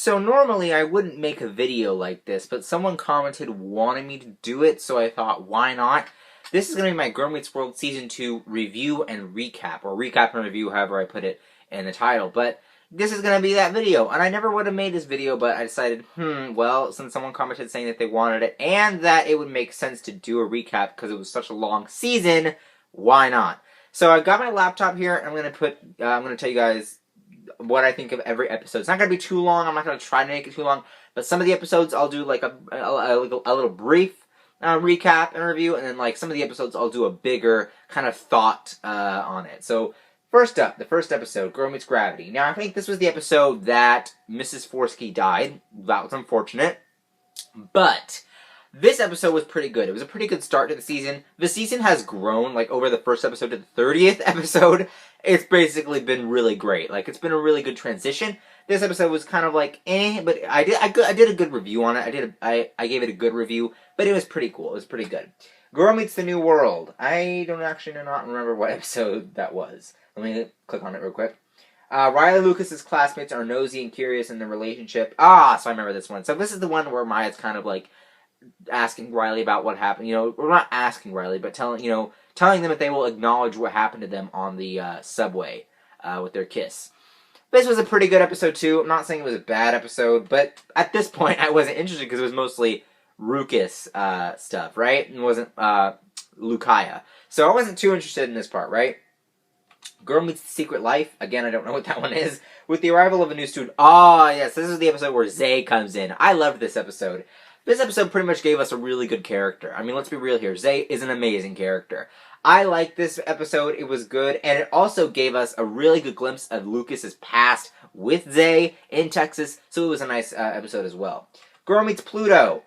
So normally I wouldn't make a video like this, but someone commented wanting me to do it, so I thought, why not? This is going to be my Girl Meets World Season 2 review and recap, or recap and review, however I put it in the title. But this is going to be that video, and I never would have made this video, but I decided, well, since someone commented saying that they wanted it, and that it would make sense to do a recap because it was such a long season, why not? So I've got my laptop here, and I'm going to tell you guys what I think of every episode. It's not going to be too long. I'm not going to try to make it too long. But some of the episodes I'll do like a little brief recap and review. And then like some of the episodes I'll do a bigger kind of thought on it. So first up, the first episode, Girl Meets Gravity. Now I think this was the episode that Mrs. Forsky died. That was unfortunate. But this episode was pretty good. It was a pretty good start to the season. The season has grown, like, over the first episode to the 30th episode. It's basically been really great. Like, it's been a really good transition. This episode was kind of like, but I did a good review on it. I gave it a good review, but it was pretty cool. It was pretty good. Girl Meets the New World. I don't actually not remember what episode that was. Let me click on it real quick. Riley Lucas's classmates are nosy and curious in their relationship. So I remember this one. So this is the one where Maya's kind of like asking Riley about what happened. You know, we're not asking Riley, but telling them that they will acknowledge what happened to them on the subway with their kiss. This was a pretty good episode too. I'm not saying it was a bad episode, but at this point I wasn't interested because it was mostly Ruckus stuff, right? It wasn't Lukaya. So I wasn't too interested in this part, right? Girl Meets the Secret Life. Again, I don't know what that one is. With the arrival of a new student. Yes, this is the episode where Zay comes in. I loved this episode. This episode pretty much gave us a really good character. I mean, let's be real here. Zay is an amazing character. I liked this episode. It was good. And it also gave us a really good glimpse of Lucas's past with Zay in Texas. So it was a nice episode as well. Girl Meets Pluto.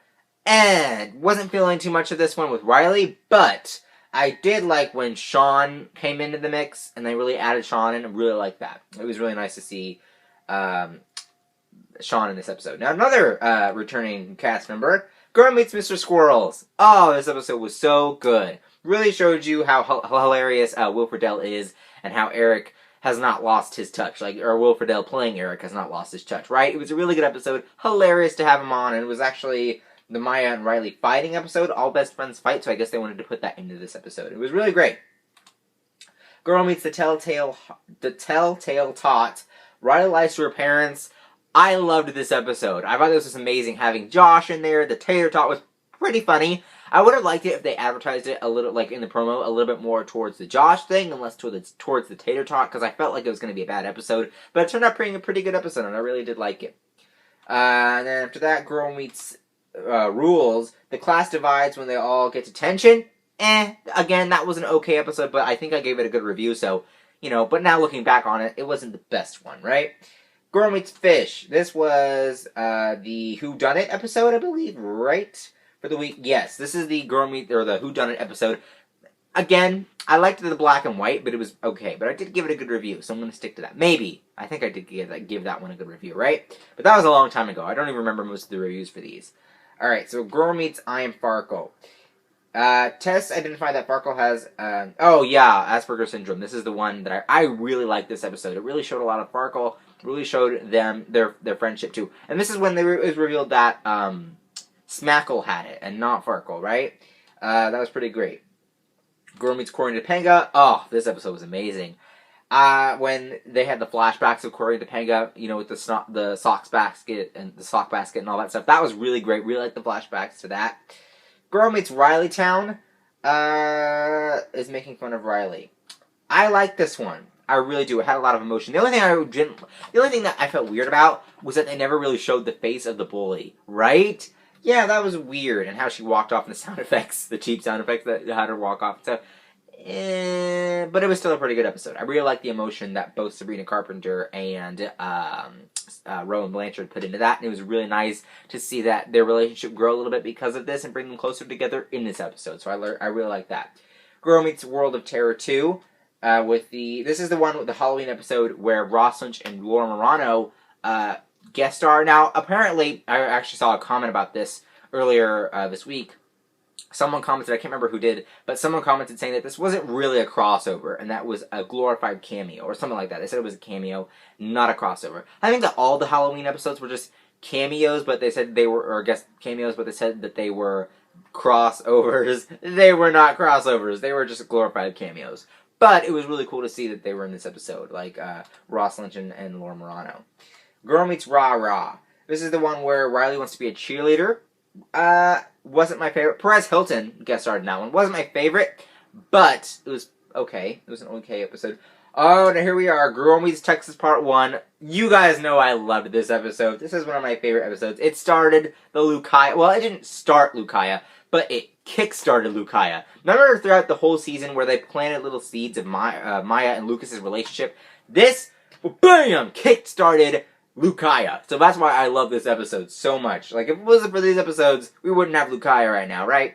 And wasn't feeling too much of this one with Riley. But I did like when Sean came into the mix. And they really added Sean in. I really liked that. It was really nice to see Sean in this episode. Now, another returning cast member, Girl Meets Mr. Squirrels. This episode was so good. Really showed you how hilarious Will Friedle is, and how Eric has not lost his touch. Or Will Friedle playing Eric has not lost his touch, right? It was a really good episode. Hilarious to have him on, and it was actually the Maya and Riley fighting episode. All best friends fight, so I guess they wanted to put that into this episode. It was really great. Girl Meets the Telltale Tot. Riley lies to her parents. I loved this episode. I thought this was amazing having Josh in there. The Tater Tot was pretty funny. I would have liked it if they advertised it a little, like in the promo, a little bit more towards the Josh thing and less towards the Tater Tot, because I felt like it was going to be a bad episode. But it turned out being a pretty good episode, and I really did like it. And then after that, Girl Meets Rules. The class divides when they all get detention. Again, that was an okay episode, but I think I gave it a good review, so, but now looking back on it, it wasn't the best one, right? Girl Meets Fish. This was the Who Done It episode, I believe, right? For the week. Yes, this is the the Who Done It episode. Again, I liked the black and white, but it was okay. But I did give it a good review, so I'm going to stick to that. Maybe. I think I did give that one a good review, right? But that was a long time ago. I don't even remember most of the reviews for these. Alright, so Girl Meets I Am Farkle. Tess identified that Farkle has, Asperger's syndrome. This is the one that I really liked this episode. It really showed a lot of Farkle. Really showed them their friendship too. And this is when it was revealed that Smackle had it and not Farkle, right? That was pretty great. Girl Meets Corey and Topanga. This episode was amazing. When they had the flashbacks of Corey and Topanga, with the sock basket and all that stuff. That was really great. Really liked the flashbacks to that. Girl Meets Riley Town is making fun of Riley. I like this one. I really do. It had a lot of emotion. The only thing that I felt weird about was that they never really showed the face of the bully, right? Yeah, that was weird. And how she walked off, and the sound effects, the cheap sound effects that had her walk off. So, but it was still a pretty good episode. I really liked the emotion that both Sabrina Carpenter and Rowan Blanchard put into that. And it was really nice to see that their relationship grow a little bit because of this and bring them closer together in this episode. So I really like that. Girl Meets World of Terror 2. This is the one with the Halloween episode where Ross Lynch and Laura Marano guest star. Now, apparently, I actually saw a comment about this earlier this week. someone commented, I can't remember who did, but someone commented saying that this wasn't really a crossover, and that was a glorified cameo, or something like that. They said it was a cameo, not a crossover. I think that all the Halloween episodes were just cameos, but they said they were, or I guess cameos, but they said that they were crossovers. They were not crossovers, they were just glorified cameos. But it was really cool to see that they were in this episode, like Ross Lynch and Laura Marano. Girl Meets Rah Rah. This is the one where Riley wants to be a cheerleader. Wasn't my favorite. Perez Hilton guest starred in that one. Wasn't my favorite, but it was okay. It was an okay episode. Oh, now here we are. Girl Meets Texas Part 1. You guys know I loved this episode. This is one of my favorite episodes. It started the Lucaya. Well, it didn't start Lucaya, but it kick-started Lucaya. Remember throughout the whole season where they planted little seeds of Maya and Lucas's relationship? This, bam, kick-started Lucaya. So that's why I love this episode so much. Like, if it wasn't for these episodes, we wouldn't have Lucaya right now, right?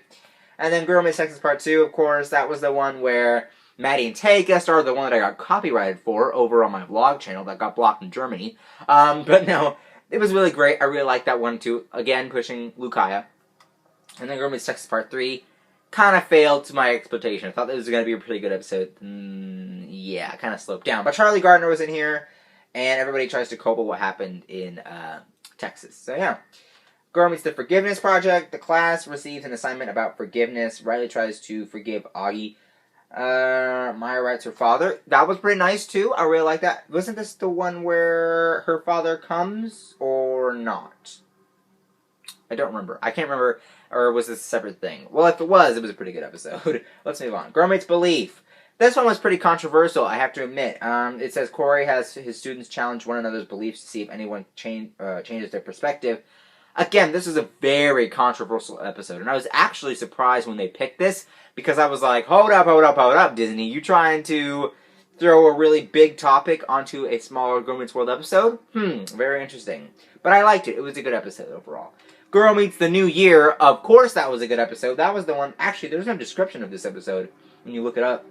And then Girl Meets Texas Part 2, of course, that was the one where Maddie and Tay guest starred, the one that I got copyrighted for over on my vlog channel that got blocked in Germany. But no, it was really great. I really liked that one too. Again, pushing Lucaya. And then Girl Meets Texas Part 3 kind of failed to my expectation. I thought this was going to be a pretty good episode. Yeah, kind of sloped down. But Charlie Gardner was in here, and everybody tries to cope with what happened in Texas. So yeah. Girl Meets the Forgiveness Project. The class receives an assignment about forgiveness. Riley tries to forgive Augie. Maya writes her father. That was pretty nice too. I really like that. Wasn't this the one where her father comes or not? I don't remember. I can't remember. Or was this a separate thing? Well, if it was a pretty good episode. Let's move on. Girl Meets Belief. This one was pretty controversial, I have to admit. It says Corey has his students challenge one another's beliefs to see if anyone changes their perspective. Again, this is a very controversial episode, and I was actually surprised when they picked this, because I was like, hold up, Disney. You trying to throw a really big topic onto a smaller Girl Meets World episode? Very interesting. But I liked it. It was a good episode overall. Girl Meets the New Year. Of course that was a good episode. That was the one... Actually, there's no description of this episode when you look it up.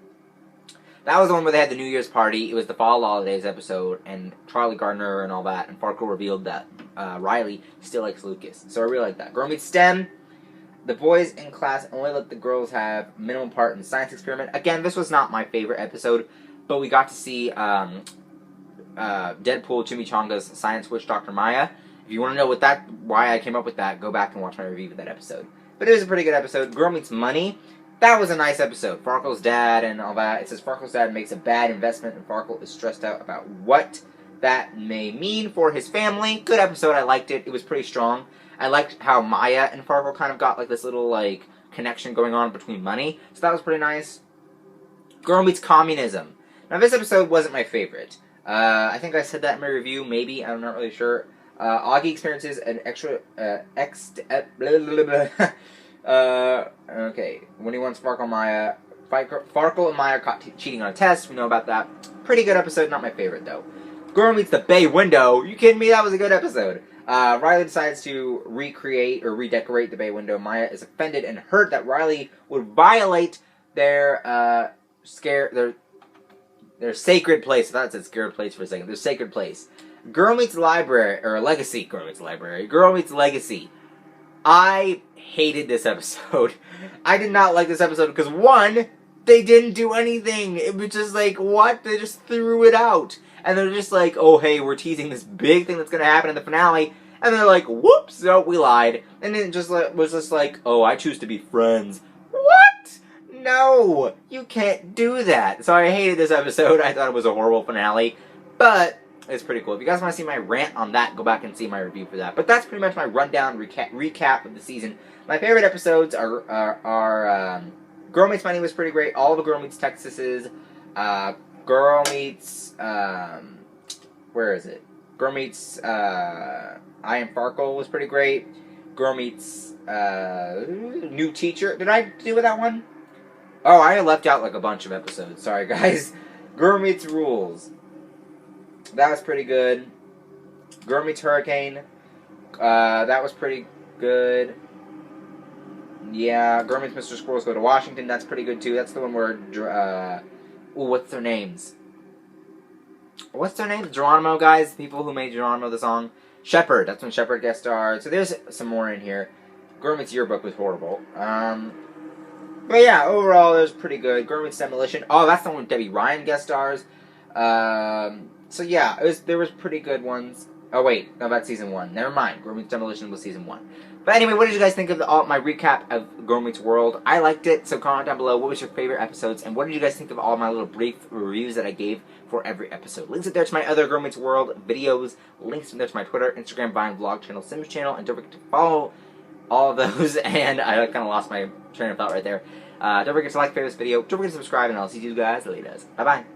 That was the one where they had the New Year's party. It was the Fall Holidays episode, and Charlie Gardner and all that, and Farkle revealed that Riley still likes Lucas. So I really like that. Girl Meets STEM. The boys in class only let the girls have minimum part in science experiment. Again, this was not my favorite episode, but we got to see Deadpool Chimichanga's Science Witch Dr. Maya. If you want to know why I came up with that, go back and watch my review of that episode. But it was a pretty good episode. Girl Meets Money. That was a nice episode. Farkle's dad and all that. It says Farkle's dad makes a bad investment, and Farkle is stressed out about what that may mean for his family. Good episode. I liked it. It was pretty strong. I liked how Maya and Farkle kind of got like this little like connection going on between money. So that was pretty nice. Girl Meets Communism. Now this episode wasn't my favorite. I think I said that in my review. Maybe. I'm not really sure. Augie experiences an okay. When he wants Farkle and Maya... Farkle and Maya caught cheating on a test. We know about that. Pretty good episode. Not my favorite, though. Girl Meets the Bay Window. You kidding me? That was a good episode. Riley decides to recreate or redecorate the bay window. Maya is offended and hurt that Riley would violate their sacred place. I thought it said scared place for a second. Their sacred place. Girl Meets Library, or Legacy. Girl Meets Library. Girl Meets Legacy. I hated this episode. I did not like this episode because, one, they didn't do anything. It was just like, what? They just threw it out. And they're just like, oh, hey, we're teasing this big thing that's going to happen in the finale. And they're like, whoops, no, we lied. And it just was just like, oh, I choose to be friends. What? No, you can't do that. So I hated this episode. I thought it was a horrible finale. But it's pretty cool. If you guys want to see my rant on that, go back and see my review for that. But that's pretty much my rundown recap of the season. My favorite episodes are Girl Meets Money was pretty great. All the Girl Meets Texas's. Girl Meets... where is it? Girl Meets... I Am Farkle was pretty great. Girl Meets... New Teacher. Did I do that one? Oh, I left out like a bunch of episodes. Sorry, guys. Girl Meets Rules. That was pretty good. Girl Meets Hurricane. That was pretty good. Yeah, Girl Meets Mr. Squirrels Go to Washington. That's pretty good, too. That's the one where... what's their names? What's their names? Geronimo, guys. People who made Geronimo the song. Shepherd. That's when Shepherd guest starred. So there's some more in here. Girl Meets Yearbook was horrible. But yeah, overall, it was pretty good. Girl Meets Demolition. Oh, that's the one with Debbie Ryan guest stars. So yeah, there was pretty good ones. Oh wait, no, that's season 1. Never mind. Girl Meets Demolition was season 1. But anyway, what did you guys think of my recap of Girl Meets World? I liked it, so comment down below what was your favorite episodes, and what did you guys think of all my little brief reviews that I gave for every episode. Links up there to my other Girl Meets World videos, links up there to my Twitter, Instagram, Vine, vlog channel, Sims channel, and don't forget to follow all of those, and I kind of lost my train of thought right there. Don't forget to like this video, don't forget to subscribe, and I'll see you guys later. Bye-bye.